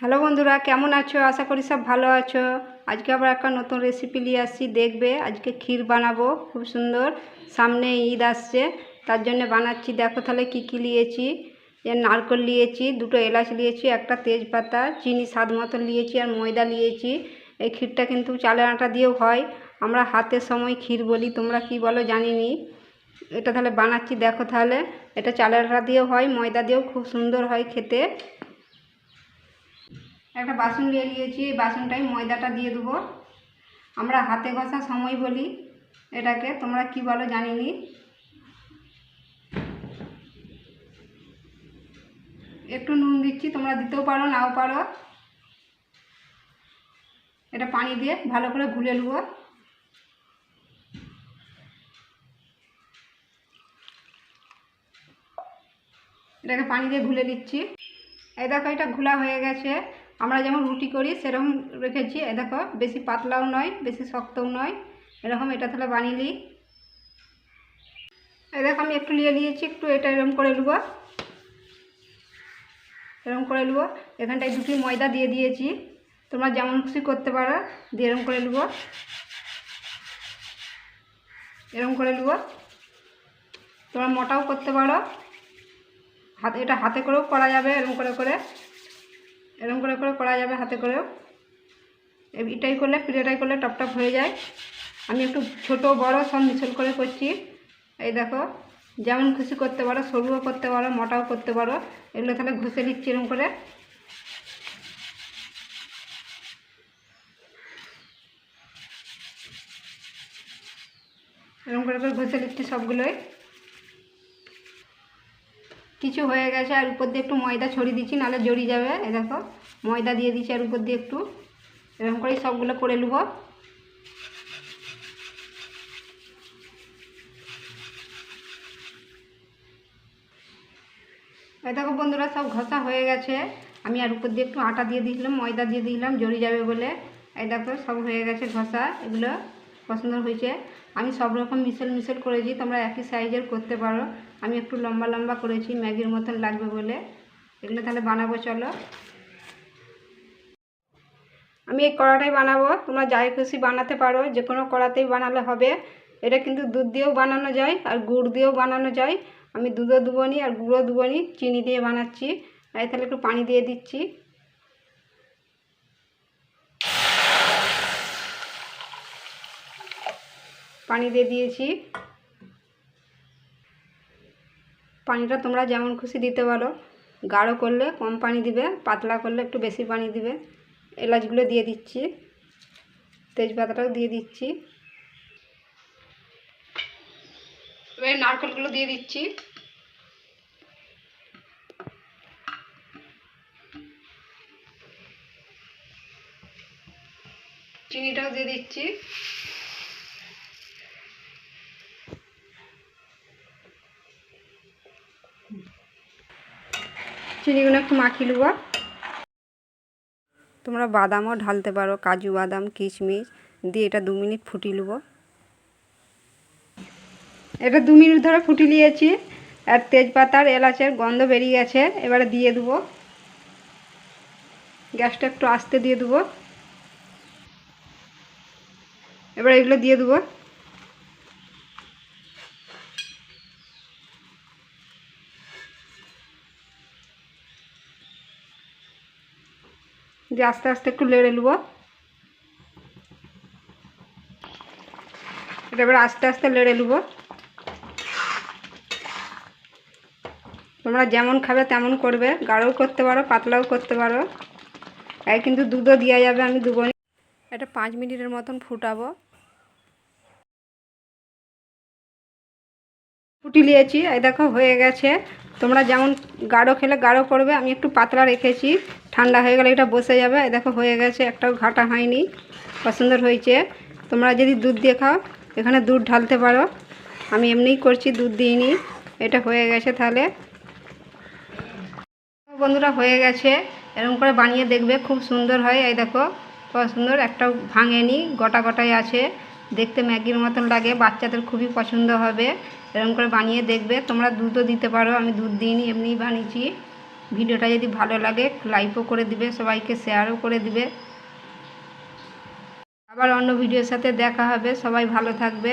Hello বন্ধুরা, কেমন আছো? আশা করি সব ভালো আছো। আজকে আবার একটা নতুন রেসিপি নিয়ে আসছি, দেখবে। আজকে ক্ষীর বানাবো খুব সুন্দর। সামনে ঈদ আসছে, তার জন্য বানাচ্ছি। দেখো তাহলে কি কি নিয়েছি। নারকেল নিয়েছি, দুটো এলাচ নিয়েছি, একটা তেজপাতা, চিনি স্বাদ মতো নিয়েছি, আর ময়দা নিয়েছি। এই ক্ষীরটা কিন্তু চালের আটা দিয়েও হয়, আমরা হাতের সময় ক্ষীর বলি, তোমরা কি বলো জানি নি। এটা তাহলে বানাচ্ছি, দেখো তাহলে। এটা চালের আটা দিয়েও হয়, ময়দা দিয়েও খুব সুন্দর হয় খেতে। একটা বাসন নিয়ে নিয়েছি, এই বাসনটাই ময়দাটা দিয়ে দেবো। আমরা হাতে ঘষা সময় বলি এটাকে, তোমরা কি বলো জানি নি। একটু নুন দিচ্ছি, তোমরা দিতেও পারো নাও পারো। এটা পানি দিয়ে ভালো করে গুলে নেবো। এটাকে পানি দিয়ে গুলে দিচ্ছি। এই দেখো, এটা ঘোলা হয়ে গেছে। আমরা যেমন রুটি করি সেরকম রেখেছি। এই দেখো, বেশি পাতলাও নয়, বেশি শক্তও নয়, এরকম। এটা তাহলে বানিয়ে নিই। এই দেখো, আমি একটু নিয়ে নিয়েছি, একটু এটা এরকম করে নেবো, এরকম করে নেবো। এখানটায় দুটি ময়দা দিয়ে দিয়েছি, তোমরা যেমন খুশি করতে পারো, দিয়ে এরকম করে নেবো, এরকম করে নেবো। তোমরা মোটাও করতে পারো, এটা হাতে করেও করা যাবে, এরকম করে করে, এরকম করে করে করা যাবে হাতে করেও। এটাই করলে, পিঠেটাই করলে টপটপ হয়ে যায়। আমি একটু ছোট বড় সব মিশ্রণ করে করছি। এই দেখো, যেমন খুশি করতে পারো, সরুও করতে পারো, মোটাও করতে পারো। এগুলো তাহলে ঘষে নিচ্ছি এরকম করে। এরকম করে করে ঘষে নিচ্ছি সবগুলোই। কিছু হয়ে গেছে, আর উপর দিয়ে একটু ময়দা ছড়িয়ে দিচ্ছি, নাহলে জড়িয়ে যাবে। এই দেখো, ময়দা দিয়ে দিচ্ছি আর উপর দিয়ে একটু, এরকম করেই সবগুলো করে নেব। এই দেখো বন্ধুরা, সব ঘষা হয়ে গেছে। আমি আর উপর দিয়ে একটু আটা দিয়ে দিয়েছিলাম, ময়দা দিয়ে দিলাম জড়িয়ে যাবে বলে। এই দেখো, সব হয়ে গেছে ঘষা। এগুলো পছন্দ হয়েছে। আমি সব রকম মিশল মিশল করেছি, তোমরা একই সাইজের করতে পারো। আমি একটু লম্বা লম্বা করেছি, ম্যাগির মতন লাগবে বলে। এগুলো তাহলে বানাবো, চলো। আমি এই কড়াটাই বানাবো, তোমরা যাই খুশি বানাতে পারো, যে কোনো কড়াতেই বানালে হবে। এটা কিন্তু দুধ দিয়েও বানানো যায় আর গুড় দিয়েও বানানো যায়। আমি দুধও দেবো নি আর গুঁড়ো দেবো নি, চিনি দিয়ে বানাচ্ছি। তাই তাহলে একটু পানি দিয়ে দিচ্ছি। পানি দিয়ে দিয়েছি। পানিটা তোমরা যেমন খুশি দিতে পারো, গাঢ় করলে কম পানি দিবে, পাতলা করলে একটু বেশি পানি দিবে। এলাচগুলো দিয়ে দিচ্ছি, তেজপাতাটাও দিয়ে দিচ্ছি। এবার নারকেলগুলো দিয়ে দিচ্ছি। চিনিটাও দিয়ে দিচ্ছি। চিনিগুলো একটু মাখিয়ে নেব। তোমরা বাদামও ঢালতে পারো, কাজু বাদাম, কিশমিশ দিয়ে এটা 2 মিনিট ফুটিয়ে নেব। এটা 2 মিনিট ধরে ফুটিয়ে নিয়েছি, আর তেজপাতার এলাচের গন্ধ বেরিয়ে গেছে। এবারে দিয়ে দেবো, গ্যাসটা একটু আস্তে দিয়ে দেবো। এবার এগুলো দিয়ে দেবো। দিয়ে আস্তে আস্তে একটু নেড়ে নেবো। এটা এবার আস্তে আস্তে নেড়ে নেবো। তোমরা যেমন খাবে তেমন করবে, গাঢ়ও করতে পারো, পাতলাও করতে পারো। কিন্তু দুধও দেওয়া যাবে, আমি দেবো। এটা 5 মিনিটের মতন ফুটাবো। ফুটি নিয়েছি, এই দেখো হয়ে গেছে। তোমরা যেমন গাঢ় খেলে গাঢ় করবে, আমি একটু পাতলা রেখেছি, ঠান্ডা হয়ে গেলে এটা বসে যাবে। এই দেখো হয়ে গেছে, একটাও ঘাটা হয়নি, পছন্দ হয়েছে। তোমরা যদি দুধ দিয়ে খাও, এখানে দুধ ঢালতে পারো। আমি এমনিই করছি, দুধ দিইনি। এটা হয়ে গেছে তাহলে। বন্ধুরা, হয়ে গেছে। এরকম করে বানিয়ে দেখবে, খুব সুন্দর হয়। এই দেখো কত সুন্দর, একটাও ভাঙেনি, গোটা গোটাই আছে। দেখতে ম্যাগির মতন লাগে, বাচ্চাদের খুবই পছন্দ হবে। এরকম করে বানিয়ে দেখবে। তোমরা দুধও দিতে পারো, আমি দুধ দিইনি, এমনিই বানিয়েছি। ভিডিওটা যদি ভালো লাগে লাইকও করে দিবে, সবাইকে শেয়ারও করে দিবে। আবার অন্য ভিডিওর সাথে দেখা হবে। সবাই ভালো থাকবে।